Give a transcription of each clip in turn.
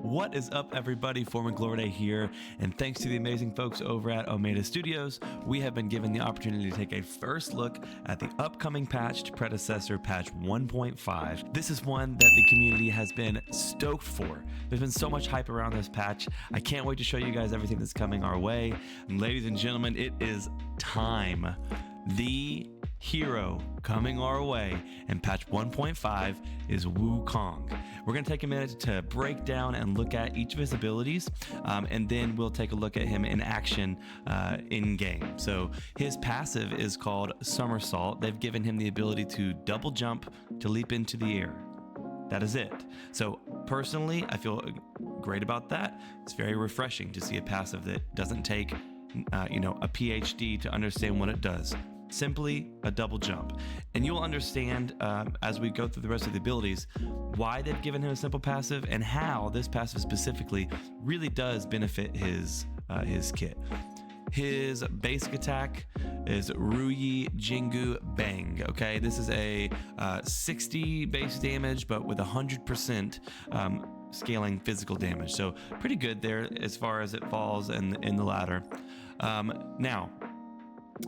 What is up, everybody? Foreman Gloriday here, and thanks to the amazing folks over at Omega Studios, we have been given the opportunity to take a first look at the upcoming patch to Predecessor Patch 1.5. This is one that the community has been stoked for. There's been so much hype around this patch. I can't wait to show you guys everything that's coming our way. And ladies and gentlemen, it is time. The hero coming our way in patch 1.5 is Wukong. We're going to take a minute to break down and look at each of his abilities, and then we'll take a look at him in action in game. So his passive is called Somersault. They've given him the ability to double jump to leap into the air. That is it. So personally, I feel great about that. It's very refreshing to see a passive that doesn't take a PhD to understand what it does. Simply a double jump. And you'll understand as we go through the rest of the abilities why they've given him a simple passive and how this passive specifically really does benefit his kit. His basic attack is Ruyi Jingu Bang. Okay, this is a 60 base damage, but with 100% scaling physical damage. So pretty good there as far as it falls in the ladder. Now,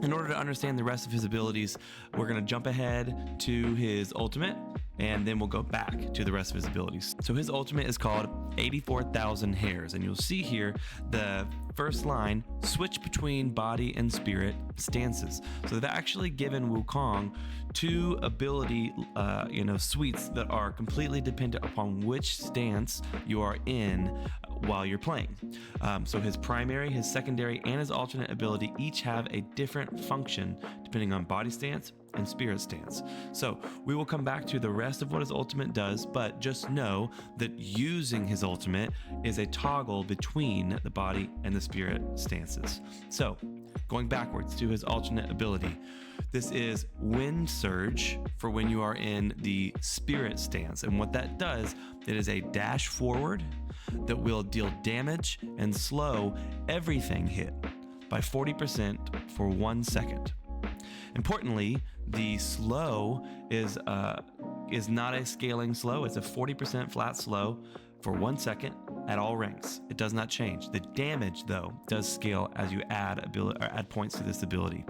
in order to understand the rest of his abilities, we're going to jump ahead to his ultimate, and then we'll go back to the rest of his abilities. So his ultimate is called 84,000 Hairs, and you'll see here the first line, switch between body and spirit stances. So they've actually given Wukong two ability suites that are completely dependent upon which stance you are in while you're playing. So his primary, his secondary, and his alternate ability each have a different function depending on body stance and spirit stance. So we will come back to the rest of what his ultimate does, but just know that using his ultimate is a toggle between the body and the spirit stances. So going backwards to his alternate ability, this is Wind Surge for when you are in the spirit stance. And what that does, it is a dash forward that will deal damage and slow everything hit by 40% for 1 second. Importantly, the slow is not a scaling slow. It's a 40% flat slow for 1 second at all ranks. It does not change. The damage, though, does scale as you add points to this ability.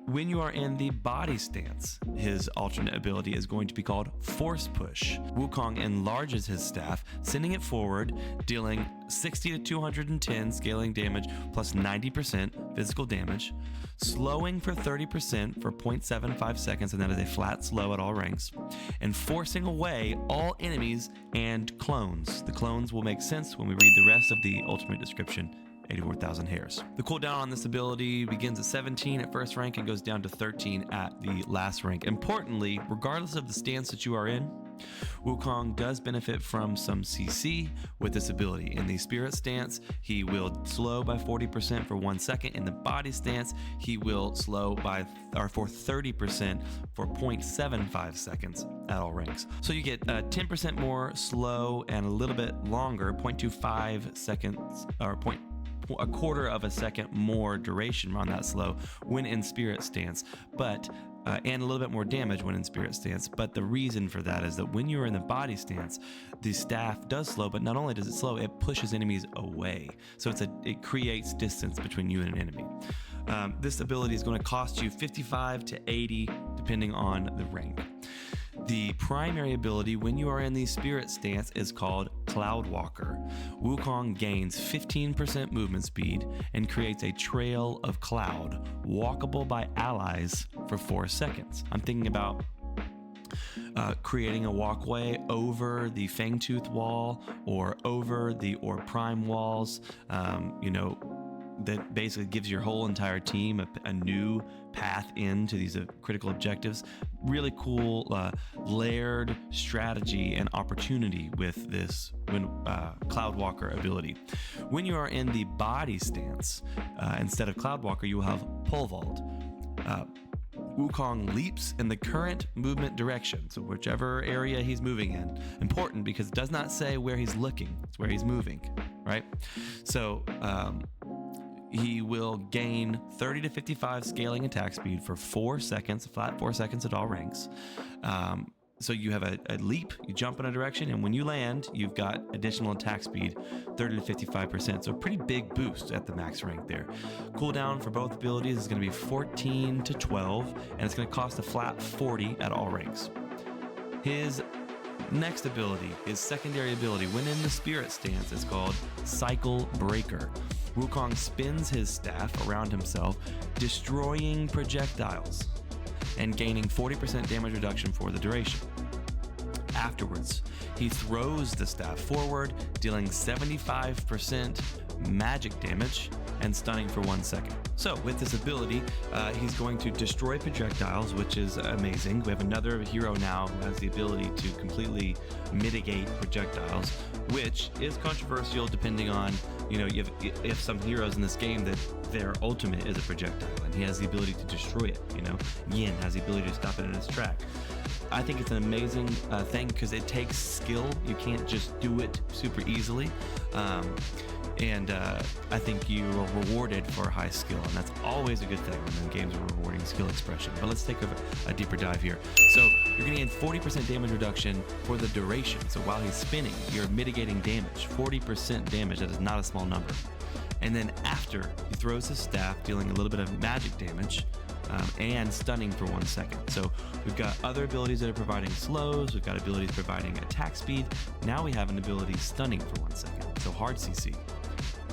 When you are in the body stance, his alternate ability is going to be called Force Push. Wukong enlarges his staff, sending it forward, dealing 60 to 210 scaling damage plus 90% physical damage, slowing for 30% for 0.75 seconds, and that is a flat slow at all ranks, and forcing away all enemies and clones. The clones will make sense when we read the rest of the ultimate description. 84,000 Hairs. The cooldown on this ability begins at 17 at first rank and goes down to 13 at the last rank. Importantly, regardless of the stance that you are in, Wukong does benefit from some CC with this ability. In the spirit stance, he will slow by 40% for 1 second. In the body stance, he will slow for 30% for 0.75 seconds at all ranks. So you get 10% more slow and a little bit longer, 0.25 seconds or a quarter of a second more duration on that slow when in spirit stance, but and a little bit more damage when in spirit stance. But the reason for that is that when you're in the body stance, the staff does slow, but not only does it slow, it pushes enemies away. So it creates distance between you and an enemy. This ability is going to cost you 55 to 80 depending on the rank. The primary ability when you are in the spirit stance is called Cloud Walker. Wukong gains 15% movement speed and creates a trail of cloud walkable by allies for 4 seconds. I'm thinking about creating a walkway over the Fangtooth wall or over the Orb Prime walls, that basically gives your whole entire team a new path into these critical objectives. Really cool layered strategy and opportunity with this Cloud Walker ability. When you are in the body stance, instead of Cloud Walker, you will have Pole Vault. Wukong leaps in the current movement direction, so whichever area he's moving in. Important because it does not say where he's looking, it's where he's moving, right? So he will gain 30 to 55 scaling attack speed for 4 seconds, flat 4 seconds at all ranks. So you have a leap, you jump in a direction, and when you land, you've got additional attack speed, 30 to 55%. So a pretty big boost at the max rank there. Cooldown for both abilities is going to be 14 to 12, and it's going to cost a flat 40 at all ranks. His next ability, his secondary ability, when in the spirit stance, is called Cycle Breaker. Wukong spins his staff around himself, destroying projectiles and gaining 40% damage reduction for the duration. Afterwards, he throws the staff forward, dealing 75% magic damage and stunning for 1 second. So with this ability, he's going to destroy projectiles, which is amazing. We have another hero now who has the ability to completely mitigate projectiles, which is controversial depending on, you have some heroes in this game that their ultimate is a projectile, and he has the ability to destroy it. Yin has the ability to stop it in its track. I think it's an amazing thing because it takes skill. You can't just do it super easily. And I think you are rewarded for high skill, and that's always a good thing when games are rewarding skill expression. But let's take a deeper dive here. So you're going to gain 40% damage reduction for the duration. So while he's spinning, you're mitigating damage. 40% damage, that is not a small number. And then after, he throws his staff, dealing a little bit of magic damage, and stunning for 1 second. So we've got other abilities that are providing slows, we've got abilities providing attack speed. Now we have an ability stunning for 1 second, so hard CC.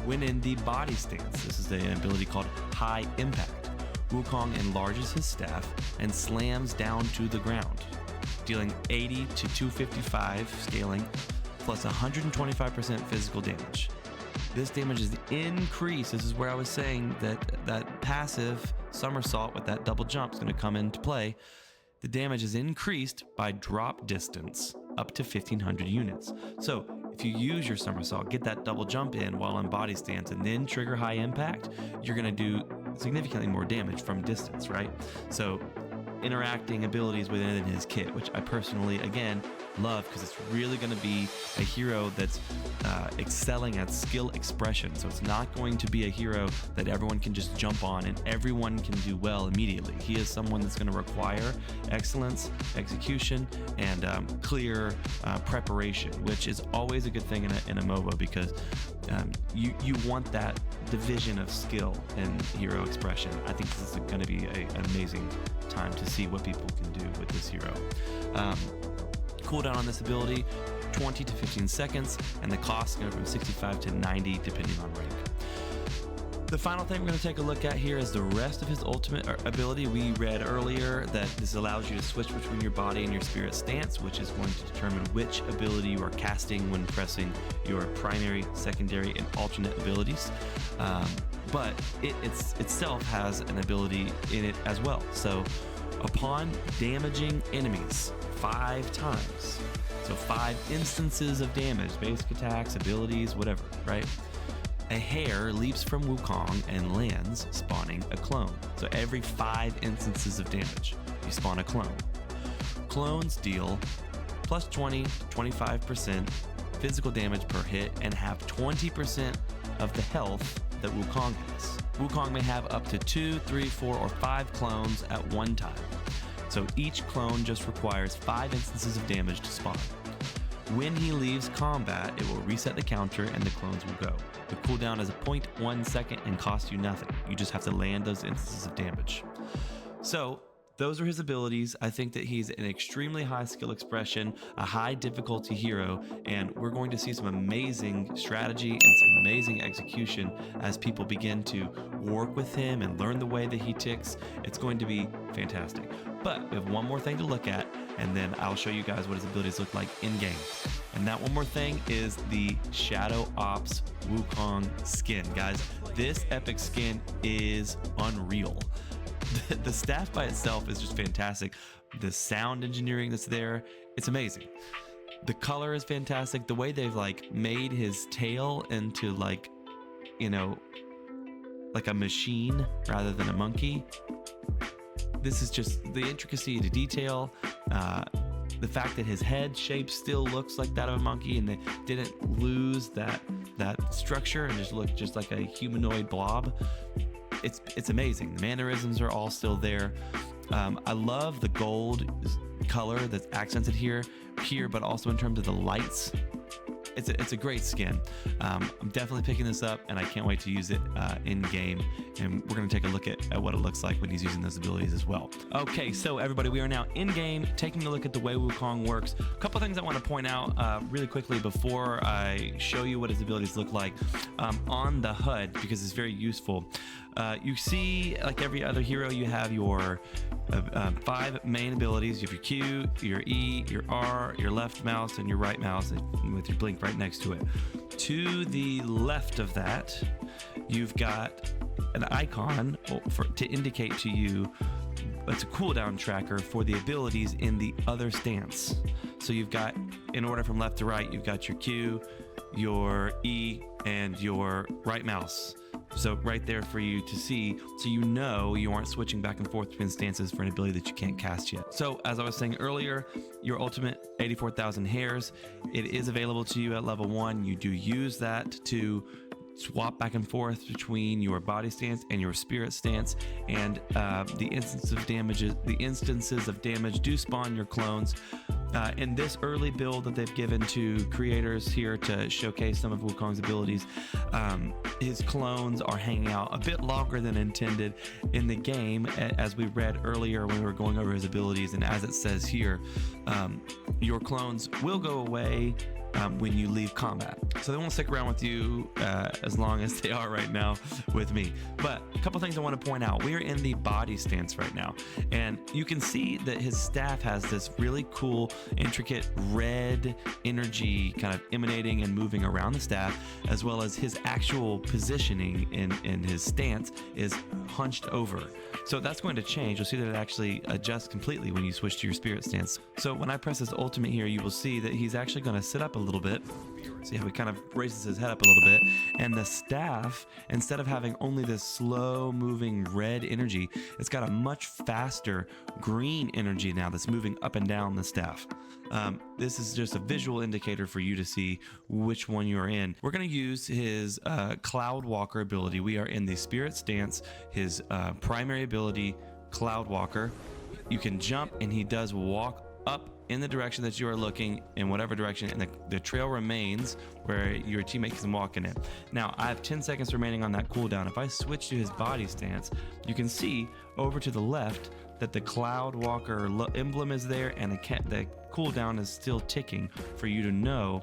When in the body stance, this is an ability called High Impact. Wukong enlarges his staff and slams down to the ground, dealing 80 to 255 scaling, plus 125% physical damage. This damage is increased. This is where I was saying that passive somersault with that double jump is going to come into play. The damage is increased by drop distance up to 1,500 units. So if you use your somersault, get that double jump in while in body stance, and then trigger high impact, you're going to do significantly more damage from distance, right? So interacting abilities within his kit, which I personally, again, love because it's really going to be a hero that's excelling at skill expression. So it's not going to be a hero that everyone can just jump on and everyone can do well immediately. He is someone that's going to require excellence, execution, and clear preparation, which is always a good thing in a MOBA because you want that division of skill and hero expression. I think this is going to be an amazing time to see what people can do with this hero. Cooldown on this ability, 20 to 15 seconds, and the cost goes from 65 to 90 depending on rank. The final thing we're going to take a look at here is the rest of his ultimate ability. We read earlier that this allows you to switch between your body and your spirit stance, which is going to determine which ability you are casting when pressing your primary, secondary, and alternate abilities. But it itself has an ability in it as well. So upon damaging enemies 5 times, so 5 instances of damage, basic attacks, abilities, whatever, right? A hare leaps from Wukong and lands, spawning a clone. So every 5 instances of damage, you spawn a clone. Clones deal plus 20 to 25% physical damage per hit and have 20% of the health that Wukong has. Wukong may have up to 2, 3, 4, or 5 clones at one time. So each clone just requires 5 instances of damage to spawn. When he leaves combat, it will reset the counter and the clones will go. The cooldown is a 0.1 second and costs you nothing. You just have to land those instances of damage. So those are his abilities. I think that he's an extremely high skill expression, a high difficulty hero, and we're going to see some amazing strategy and some amazing execution as people begin to work with him and learn the way that he ticks. It's going to be fantastic. But we have one more thing to look at, and then I'll show you guys what his abilities look like in game. And that one more thing is the Shadow Ops Wukong skin. Guys, this epic skin is unreal. The staff by itself is just fantastic. The sound engineering that's there, it's amazing. The color is fantastic. The way they've made his tail into like a machine rather than a monkey. This is just the intricacy to detail. The fact that his head shape still looks like that of a monkey and they didn't lose that structure and just look just like a humanoid blob. It's amazing. The mannerisms are all still there. I love the gold color that's accented here, but also in terms of the lights. It's a great skin. I'm definitely picking this up, and I can't wait to use it in game. And we're going to take a look at what it looks like when he's using those abilities as well. Okay, so everybody, we are now in game, taking a look at the way Wukong works. A couple things I want to point out really quickly before I show you what his abilities look like on the HUD, because it's very useful. You see, like every other hero, you have your 5 main abilities. You have your Q, your E, your R, your left mouse, and your right mouse with your blink right next to it. To the left of that, you've got an icon to indicate to you it's a cooldown tracker for the abilities in the other stance. So you've got, in order from left to right, you've got your Q, your E, and your right mouse. So right there for you to see, so you know you aren't switching back and forth between stances for an ability that you can't cast yet. So as I was saying earlier, your ultimate 84,000 hairs, it is available to you at level 1. You do use that to swap back and forth between your body stance and your spirit stance, and the instances of damage do spawn your clones. In this early build that they've given to creators here to showcase some of Wukong's abilities, his clones are hanging out a bit longer than intended in the game, as we read earlier when we were going over his abilities, and as it says here, your clones will go away when you leave combat. So they won't stick around with you as long as they are right now with me. But a couple things I want to point out. We are in the body stance right now, and you can see that his staff has this really cool, intricate red energy kind of emanating and moving around the staff, as well as his actual positioning in his stance is hunched over. So that's going to change. You'll see that it actually adjusts completely when you switch to your spirit stance. So when I press his ultimate here, you will see that he's actually going to sit up a little bit. See how he kind of raises his head up a little bit, and the staff, instead of having only this slow moving red energy, it's got a much faster green energy now that's moving up and down the staff. This is just a visual indicator for you to see which one you're in. We're going to use his Cloud Walker ability. We are in the spirit stance, his primary ability, Cloud Walker. You can jump, and he does walk up in the direction that you are looking, in whatever direction, and the trail remains where your teammate can walk in it. Now, I have 10 seconds remaining on that cooldown. If I switch to his body stance, you can see over to the left that the Cloud Walker emblem is there, and the cooldown is still ticking for you to know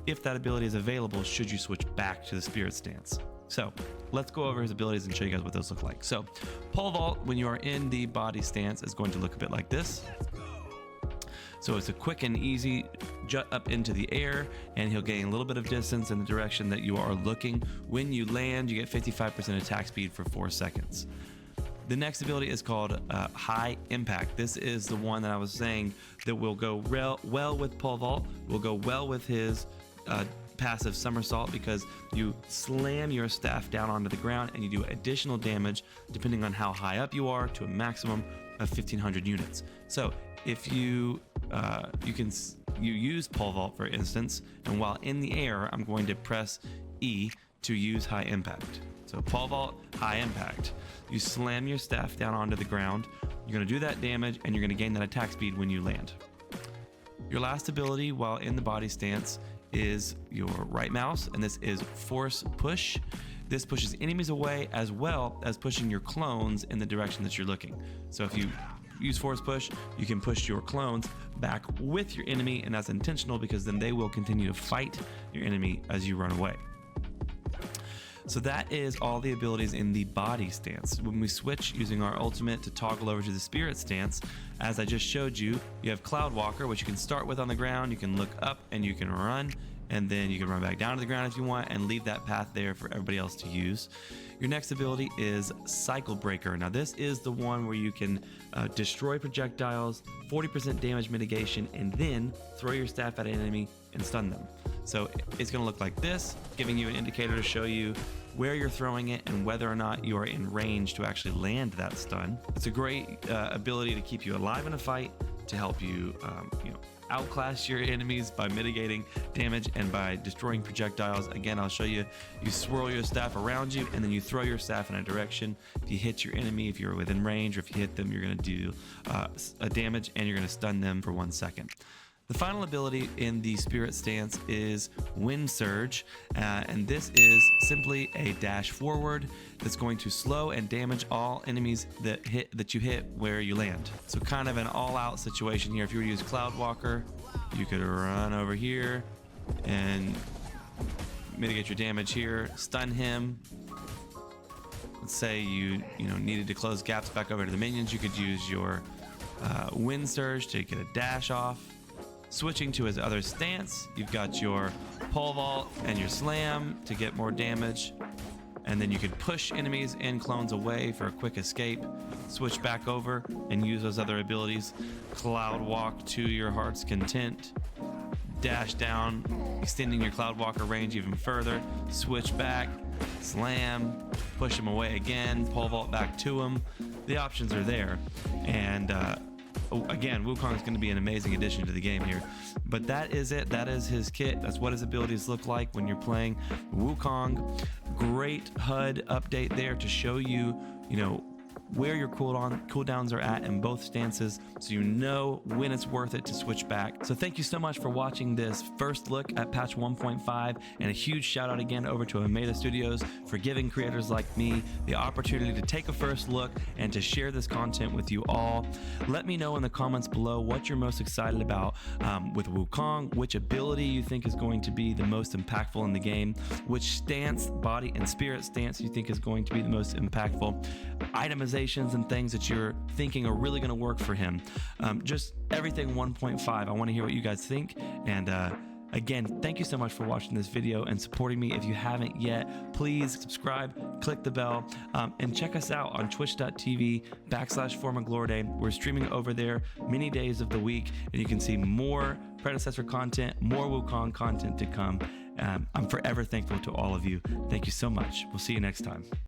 if that ability is available should you switch back to the spirit stance. So let's go over his abilities and show you guys what those look like. So pole vault, when you are in the body stance, is going to look a bit like this. So it's a quick and easy jut up into the air, and he'll gain a little bit of distance in the direction that you are looking. When you land, you get 55% attack speed for 4 seconds. The next ability is called High Impact. This is the one that I was saying that will go well with pole vault, will go well with his passive somersault, because you slam your staff down onto the ground and you do additional damage depending on how high up you are, to a maximum of 1,500 units. So if you use pole vault, for instance, and while in the air, I'm going to press E to use High Impact. So pole vault, High Impact. You slam your staff down onto the ground. You're going to do that damage, and you're going to gain that attack speed when you land. Your last ability while in the body stance is your right mouse, and this is Force Push. This pushes enemies away, as well as pushing your clones in the direction that you're looking. So if you use Force Push, you can push your clones back with your enemy, and that's intentional because then they will continue to fight your enemy as you run away. So that is all the abilities in the body stance. When we switch using our ultimate to toggle over to the spirit stance, as I just showed you, you have Cloud Walker, which you can start with on the ground. You can look up and you can run, and then you can run back down to the ground if you want and leave that path there for everybody else to use. Your next ability is Cycle Breaker. Now this is the one where you can destroy projectiles, 40% damage mitigation, and then throw your staff at an enemy and stun them. So it's going to look like this, giving you an indicator to show you where you're throwing it and whether or not you are in range to actually land that stun. It's a great ability to keep you alive in a fight, to help you, outclass your enemies by mitigating damage and by destroying projectiles. Again, I'll show you. You swirl your staff around you, and then you throw your staff in a direction. If you hit your enemy, if you're within range, or if you hit them, you're going to do a damage, and you're going to stun them for 1 second. The final ability in the Spirit stance is Wind Surge, and this is simply a dash forward that's going to slow and damage all enemies that you hit where you land. So kind of an all-out situation here. If you were to use Cloud Walker, you could run over here and mitigate your damage here, stun him. Let's say you needed to close gaps back over to the minions, you could use your Wind Surge to get a dash off. Switching to his other stance, you've got your pole vault and your slam to get more damage, and then you can push enemies and clones away for a quick escape. Switch back over and use those other abilities. Cloud walk to your heart's content. Dash down, extending your Cloud Walker range even further. Switch back, slam, push him away again, pole vault back to him. The options are there, and again, Wukong is going to be an amazing addition to the game here. But that is it. That is his kit. That's what his abilities look like when you're playing Wukong. Great HUD update there to show you, where your cooldowns are at in both stances, so you know when it's worth it to switch back. So thank you so much for watching this first look at patch 1.5, and a huge shout out again over to Omeda Studios for giving creators like me the opportunity to take a first look and to share this content with you all. Let me know in the comments below what you're most excited about with Wukong, which ability you think is going to be the most impactful in the game, which stance, body and spirit stance you think is going to be the most impactful, itemizations and things that you're thinking are really going to work for him. Just everything 1.5. I want to hear what you guys think. And again, thank you so much for watching this video and supporting me. If you haven't yet, please subscribe, click the bell, and check us out on twitch.tv/FormaGloryDay. We're streaming over there many days of the week, and you can see more Predecessor content, more Wukong content to come. I'm forever thankful to all of you. Thank you so much. We'll see you next time.